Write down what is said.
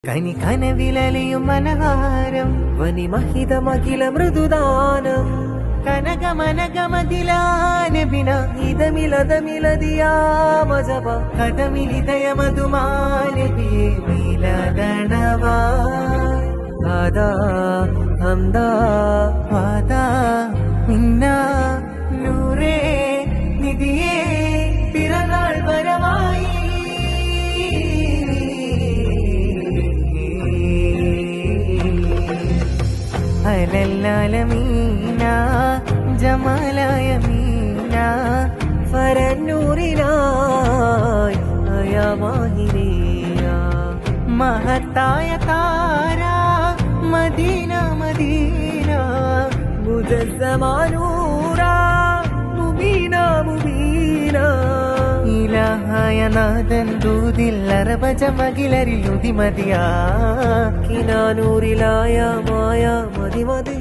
കനി കനവിലലിയും മനഹാരം വനിമഹിതമഖില മൃദുദാനം കനകമനകമതിലാനബിന ഇതമിലതമിലതിയാമജപ കഥമിലിതയ മധുമാനബിയെ മിലഗണവാ ആദാ ഹംദാ വാദാ മിന്ന നൂറേ നിധിയേ പിറന്നാൾ വരമായി അലല്ലാലമീന ജമാലായ മീന ഫരന്നൂറിനായി അയമാഹിരിയ മഹത്തായ താര മദീന മദീന മുജസ്സമാനൂറ മുബീന മുബീന ഇലാഹായ നാഥൻ ദൂതിൽ അറബജമകിലരിൽ ഉദിമതിയാ കിനാനൂറിലായ മായ മതി മതി